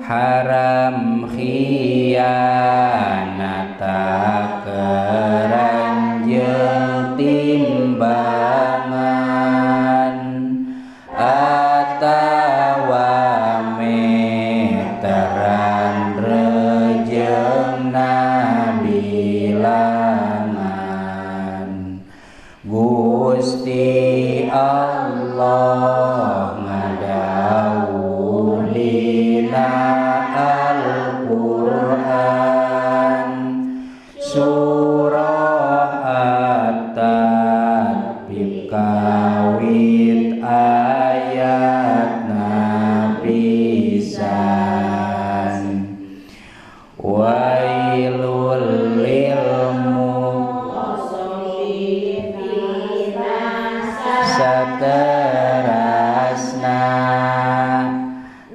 haram khianatakeun jeung timbangan atawa meteran rejeungna bilangan. Gusti Allah ngadawuh dina Al-Qur'an surah At-Tatbik kawit ayatna pisan. Wailul lil saterasna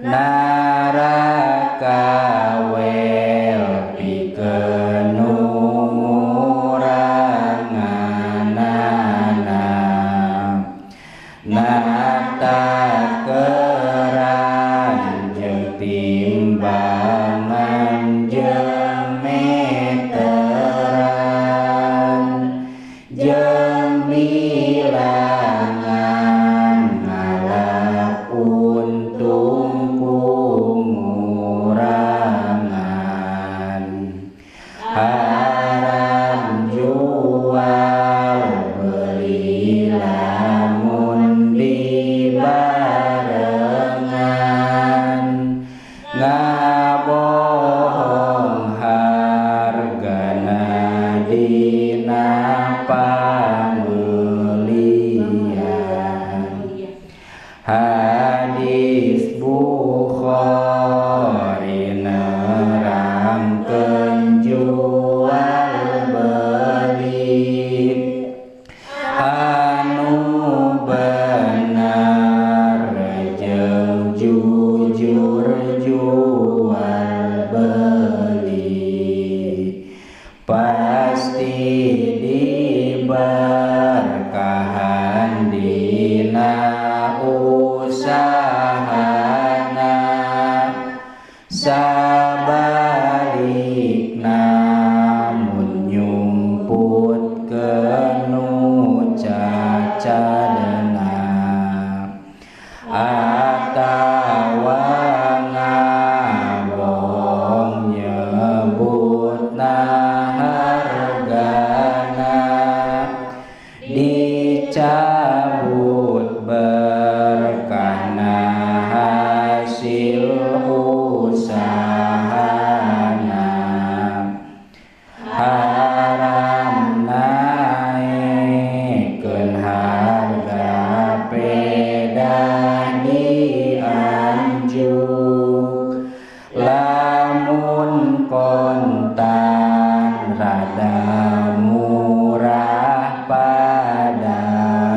naraka wel pikeun nguranganana natakeran jeung timbangan jeung meteran jeung bilangan ngalap untung kungurangan. Haram jual beli lamun dibarengan ngabohong hargana dina pambelian. Hadis Bukhari nerangkeun jual beli anu bener jeung jujur jual beli pasti diberkahan dina usahana sabalikna mun nyumputkeun nu cacadna atawa ngabohong nyebutna hargana dicabut berkahna hasil usahana. Haram naikeun harga pedah dianjuk lamun kontan rada murah pada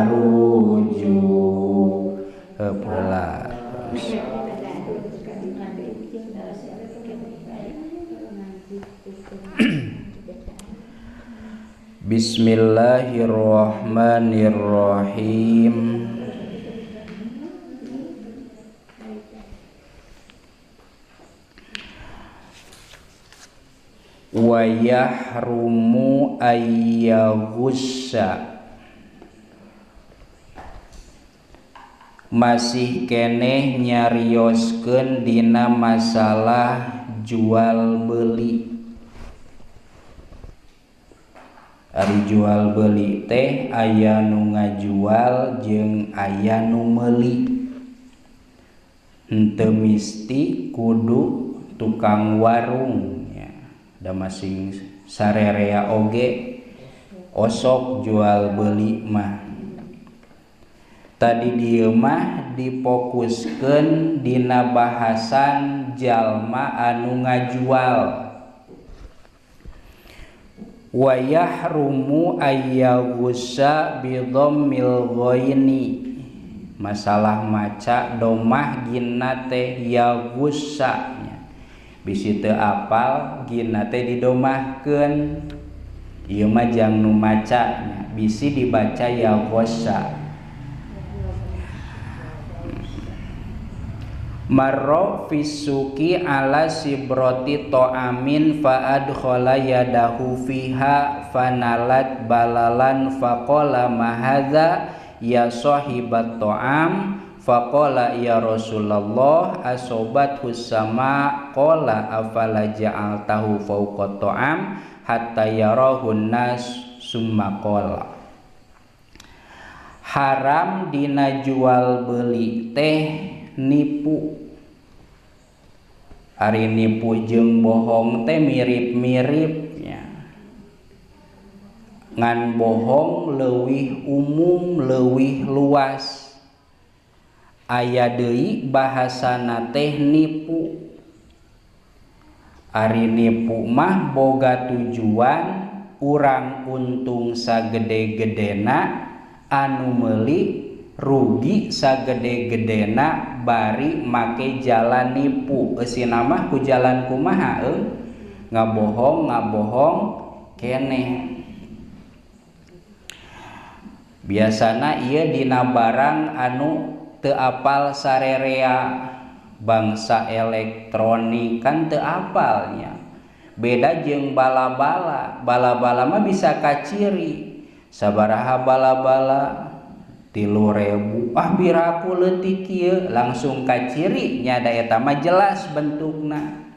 rujuk heula. Bismillahirrahmanirrahim. Wa yahrumu ayyaghussa. Masih keneh nyarioskeun dina masalah jual beli. Ari jual beli teh aya nu ngajual jeung aya nu meuli. Henteu misti kudu tukang warung ya. Da masing sarerea oge osok jual beli mah. Tadi dieu mah difokuskeun dina bahasan jalma anu ngajual. Wa yahrumu ayyaghussa bi dhammil ghaini. Masalah maca domah ginna teh yaghussa. Bisi teu apal ginna teh didomahkeun. Ieu mah jang nu maca bisi dibaca yaghussa. marra fisuki ala sibroti to'amin fa'adkhala yadahu fiha fanalat balalan faqala mahadza ya sahibat to'am faqala ya Rasulullah asobat husama qala afala ja'altahu fawqa to'am hatta yarahun nas summa qala haram dina jual beli teh nipu. Ari nipu jeung bohong teh mirip-miripnya. Ngan bohong leuwih umum, leuwih luas. Aya deui bahasana teh nipu. Ari nipu mah boga tujuan urang untung sagede-gedena anu meuli rugi sagede-gedena bari make jalan nipu. Eusina mah ku jalan kumaha ngabohong keneh. Biasana ieu dina barang anu teu apal sarerea bangsa elektronik kan teu apalnya. Beda jeung bala-bala. Bala-bala mah bisa kaciri. Sabaraha bala-bala 3.000 biraku leutik ieu langsung kaciri nya da eta mah jelas bentukna.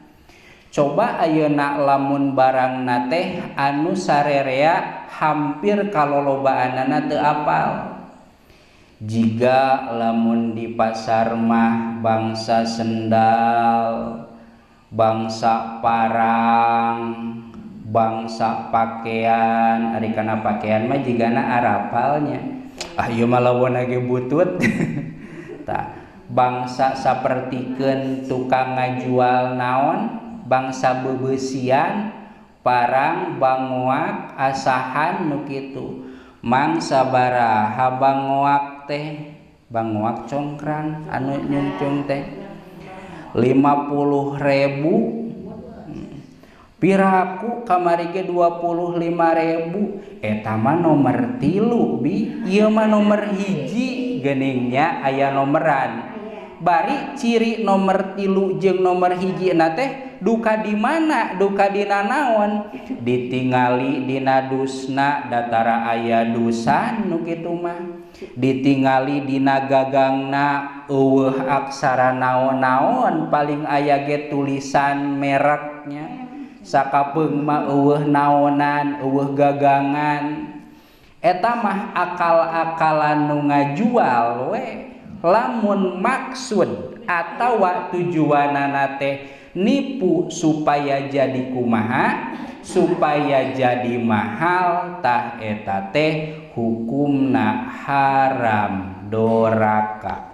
Coba ayeuna lamun barangna teh anu sarerea hampir kalolobaanana teu apal. Jiga lamun di pasar mah bangsa sendal, bangsa parang, bangsa pakaian, ari kana pakaian mah jigana arapalnya. Ieu mah lawan ge butut. Tah, bangsa sapertikeun tukang ngajual naon, bangsa bebeusian, parang, bangoak, asahan nu kitu. Mang sabaraha bangoak teh? Bangoak congkrang anu nyungcung teh 50.000. Piraku kamari ge 25.000. Eta mah nomor 3 bi, ieu mah nomor 1 geuningnya aya nomoran. Bari ciri nomor 3 jeung nomor 1 na teh duka di mana? Duka dina naon? Ditingali dina dusna datara aya dusan nu kitu mah. Ditingali dina gagangna eueuh aksara naon-naon paling aya ge tulisan mereknya. Sakapeung mah eueuh naonan, eueuh gagangan. Eta mah akal-akalan nu ngajual we. Lamun maksud atawa tujuanana teh nipu supaya jadi kumaha? Supaya jadi mahal, tah eta teh hukumna haram doraka.